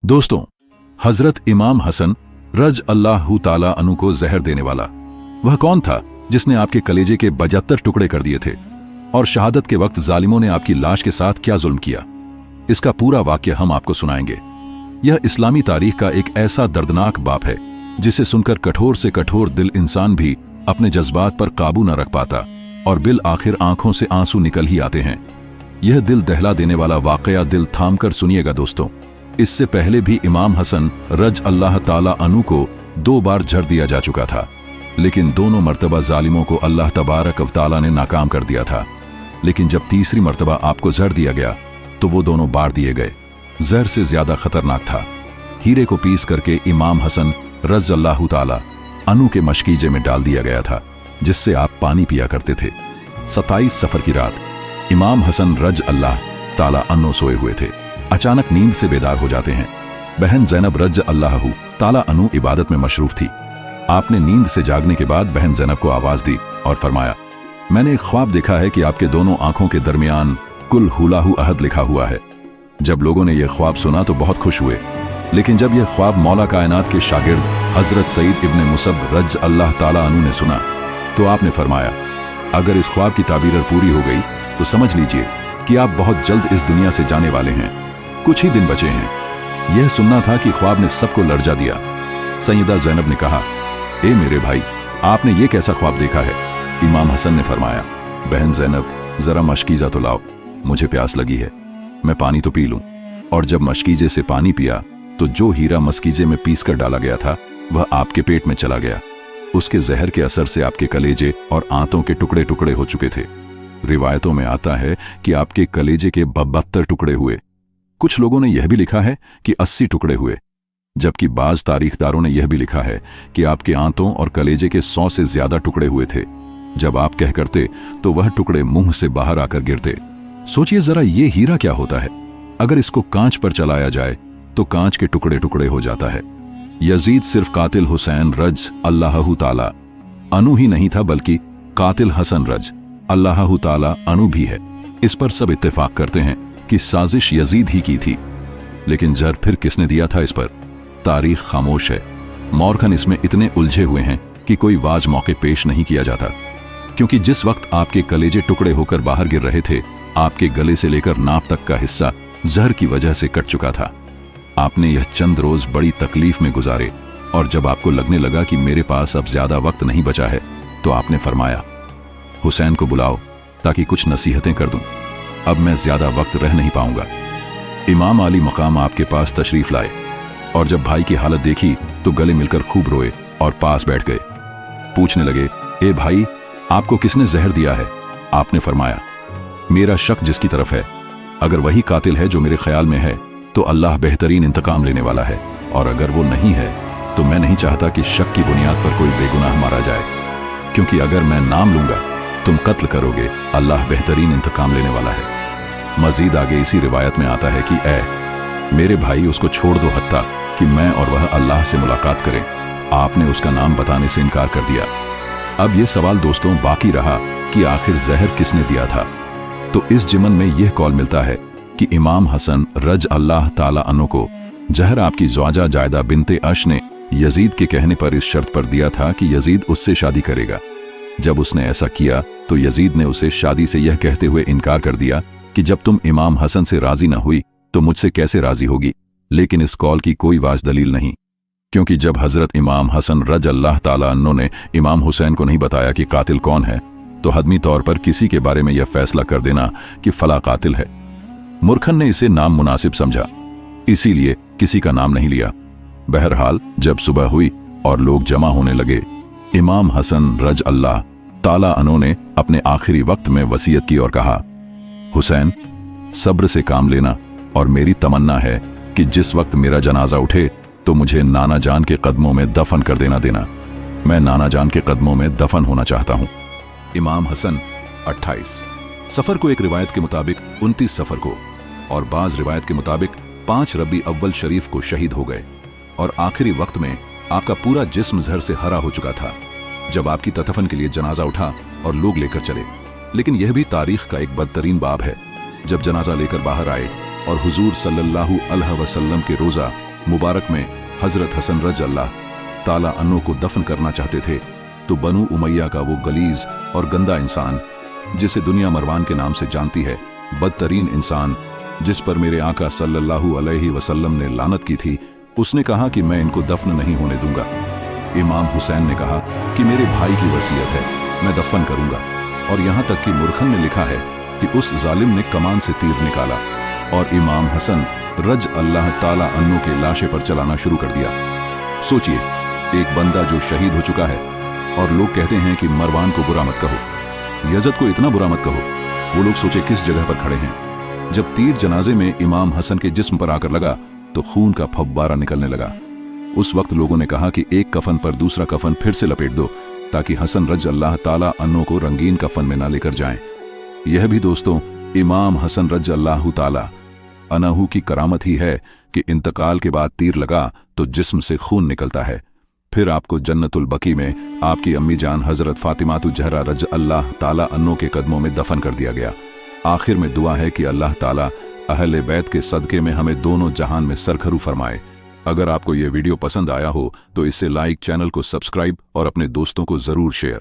दोस्तों, हजरत इमाम हसन रज अल्लाहु ताला अन्हु को जहर देने वाला वह कौन था जिसने आपके कलेजे के 72 टुकड़े कर दिए थे? और शहादत के वक्त जालिमों ने आपकी लाश के साथ क्या जुल्म किया? इसका पूरा वाक्य हम आपको सुनाएंगे। यह इस्लामी तारीख का एक ऐसा दर्दनाक बाप है जिसे सुनकर कठोर से कठोर दिल इंसान भी अपने जज्बात पर काबू न रख पाता और बिल आखिर आंखों से आंसू निकल ही आते हैं। यह दिल दहला देने वाला वाकया दिल थाम कर सुनिएगा दोस्तों। इससे पहले भी इमाम हसन रज अल्लाह ताला अन्हु को 2 बार झड़ दिया जा चुका था, लेकिन दोनों मर्तबा जालिमों को अल्लाह तबारक व तआला ने नाकाम कर दिया था। लेकिन जब तीसरी मर्तबा आपको जहर दिया गया तो वो दोनों बार दिए गए। जहर से ज्यादा खतरनाक था। हीरे को पीस करके इमाम हसन रज अल्लाह ताला अन्हु के मशकीजे में डाल दिया गया था, जिससे आप पानी पिया करते थे। 27 सफर की रात इमाम हसन रज अल्लाह ताला अन्हु सोए हुए थे। अचानक नींद से बेदार हो जाते हैं। बहन ज़ैनब रज अल्लाह ताला अन्हु इबादत में मशरूफ थी। आपने नींद से जागने के बाद बहन ज़ैनब को आवाज दी और फरमाया, मैंने एक ख्वाब देखा है कि आपके दोनों आंखों के दरमियान कुल हुलाहु अहद लिखा हुआ है। जब लोगों ने यह ख्वाब सुना तो बहुत खुश हुए, लेकिन जब यह ख्वाब मौला कायनात के शागिर्द हजरत सईद इब्ने मुसब रज अल्लाह ताला अन्हु ने सुना तो आपने फरमाया, अगर इस ख्वाब की ताबीर पूरी हो गई तो समझ लीजिए कि आप बहुत जल्द इस दुनिया से जाने वाले हैं। कुछ ही दिन बचे हैं। यह सुनना था कि ख्वाब ने सबको लर्जा दिया। सैयदा ज़ैनब ने कहा, ए मेरे भाई, आपने ये कैसा ख्वाब देखा है? इमाम हसन ने फरमाया, बहन ज़ैनब, जरा मशकीज़ा तो लाओ, मुझे प्यास लगी है, मैं पानी तो पी लूं। और जब मशकीजे से पानी पिया तो जो हीरा मशकीजे में पीस कर डाला गया था वह आपके पेट में चला गया। उसके जहर के असर से आपके कलेजे और आंतों के टुकड़े टुकड़े हो चुके थे। रिवायतों में आता है कि आपके कलेजे के 72 टुकड़े हुए। कुछ लोगों ने यह भी लिखा है कि 80 टुकड़े हुए, जबकि बाज तारीखदारों ने यह भी लिखा है कि आपके आंतों और कलेजे के 100 से ज्यादा टुकड़े हुए थे। जब आप कह करते तो वह टुकड़े मुंह से बाहर आकर गिरते। सोचिए जरा, ये हीरा क्या होता है? अगर इसको कांच पर चलाया जाए तो कांच के टुकड़े टुकड़े हो जाता है। यजीद सिर्फ कातिल हुसैन रज अल्लाहु ताला अन्हु ही नहीं था, बल्कि कातिल हसन रज अल्लाहु ताला अन्हु भी है। इस पर सब इत्तेफाक करते हैं कि साजिश यजीद ही की थी। लेकिन जहर फिर किसने दिया था, इस पर तारीख खामोश है। मौरखन इसमें इतने उलझे हुए हैं कि कोई वाज मौके पेश नहीं किया जाता, क्योंकि जिस वक्त आपके कलेजे टुकड़े होकर बाहर गिर रहे थे, आपके गले से लेकर नाप तक का हिस्सा जहर की वजह से कट चुका था। आपने यह चंद रोज बड़ी तकलीफ में गुजारे, और जब आपको लगने लगा कि मेरे पास अब ज्यादा वक्त नहीं बचा है तो आपने फरमाया, हुसैन को बुलाओ ताकि कुछ नसीहतें कर दूं, अब मैं ज्यादा वक्त रह नहीं पाऊंगा। इमाम अली मकाम आपके पास तशरीफ लाए, और जब भाई की हालत देखी तो गले मिलकर खूब रोए और पास बैठ गए। पूछने लगे, ए भाई, आपको किसने जहर दिया है? आपने फरमाया, मेरा शक जिसकी तरफ है, अगर वही कातिल है जो मेरे ख्याल में है तो अल्लाह बेहतरीन इंतकाम लेने वाला है, और अगर वो नहीं है तो मैं नहीं चाहता कि शक की बुनियाद पर कोई बेगुनाह मारा जाए, क्योंकि अगर मैं नाम लूंगा तुम कत्ल करोगे, अल्लाह बेहतरीन इंतकाम लेने वाला है। मजीद आगे इसी रिवायत में आता है कि ऐ मेरे भाई, उसको छोड़ दो हत्ता कि मैं और वह अल्लाह से मुलाकात करें। आपने उसका नाम बताने से इनकार कर दिया। अब यह सवाल दोस्तों बाकी रहा कि आखिर जहर किसने दिया था। तो इस जिमन में यह कौल मिलता है कि इमाम हसन रज अल्लाह ताला अन्हु को जहर आपकी ज़ौजा जायदा बिनते अश ने यजीद के कहने पर इस शर्त पर दिया था कि यजीद उससे शादी करेगा। जब उसने ऐसा किया तो यजीद ने उसे शादी से यह कहते हुए इनकार कर दिया कि जब तुम इमाम हसन से राजी न हुई तो मुझसे कैसे राजी होगी। लेकिन इस कौल की कोई वाज दलील नहीं, क्योंकि जब हजरत इमाम हसन रज अल्लाह ताला अन्हु ने इमाम हुसैन को नहीं बताया कि कातिल कौन है, तो हदमी तौर पर किसी के बारे में यह फैसला कर देना कि फला कातिल है, मुरखन ने इसे नाम मुनासिब समझा, इसीलिए किसी का नाम नहीं लिया। बहरहाल जब सुबह हुई और लोग जमा होने लगे, इमाम हसन रज अल्लाह ताला अन्हु ने अपने आखिरी वक्त में वसीयत की और कहा, हुसैन, सब्र से काम लेना, और मेरी तमन्ना है कि जिस वक्त मेरा जनाजा उठे तो मुझे नाना जान के कदमों में दफन कर देना। मैं नाना जान के कदमों में दफन होना चाहता हूं। इमाम हसन 28 सफर को एक रिवायत के मुताबिक 29 सफर को, और बाज रिवायत के मुताबिक 5 रबी अव्वल शरीफ को शहीद हो गए, और आखिरी वक्त में आपका पूरा जिस्म जहर से हरा हो चुका था जब आपकी तदफन के लिए जनाजा उठा और लोग लेकर चले। लेकिन यह भी तारीख का एक बदतरीन बाब है। जब जनाजा लेकर बाहर आए और हुजूर सल्लल्लाहु अलैहि वसल्लम के रोजा मुबारक में हजरत हसन रज अल्लाह ताला अन्हो को दफन करना चाहते थे तो बनु उमैया का वो गलीज और गंदा इंसान, जिसे दुनिया मरवान के नाम से जानती है, बदतरीन इंसान जिस पर मेरे आका सल्लल्लाहु अलैहि वसल्लम ने लानत की थी, उसने कहा कि मैं इनको दफन नहीं होने दूंगा। इमाम हुसैन ने कहा कि मेरे भाई की वसीयत है, मैं दफन करूंगा। और यहाँ तक कि मुरखन ने लिखा है कि उस जालिम ने कमान से तीर निकाला और इमाम हसन रज अल्लाह ताला अन्हो के लाशे पर चलाना शुरू कर दिया। सोचिए, एक बंदा जो शहीद हो चुका है और लोग कहते हैं कि मरवान को बुरा मत कहो, यजद को इतना बुरा मत कहो। वो लोग सोचे किस जगह पर खड़े हैं। जब तीर जनाजे में इमाम हसन के जिस्म पर आकर लगा तो खून का फव्वारा निकलने लगा। उस वक्त लोगों ने कहा कि एक कफन पर दूसरा कफन फिर से लपेट दो ताकि हसन रज अल्लाह ताला अन्हो को रंगीन कफन में ना लेकर जाएं। यह भी दोस्तों इमाम हसन रज अल्लाह ताला अन्हो की करामत ही है कि इंतकाल के बाद तीर लगा तो जिस्म से खून निकलता है। फिर आपको जन्नतुल बकी में आपकी अम्मी जान हजरत फातिमातु जहरा रज अल्लाह ताला अन्हो के कदमों में दफन कर दिया गया। आखिर में दुआ है कि अल्लाह ताला अहले बैत के सदके में हमें दोनों जहान में सरखरू फरमाए। अगर आपको यह वीडियो पसंद आया हो तो इसे लाइक, चैनल को सब्सक्राइब और अपने दोस्तों को जरूर शेयर।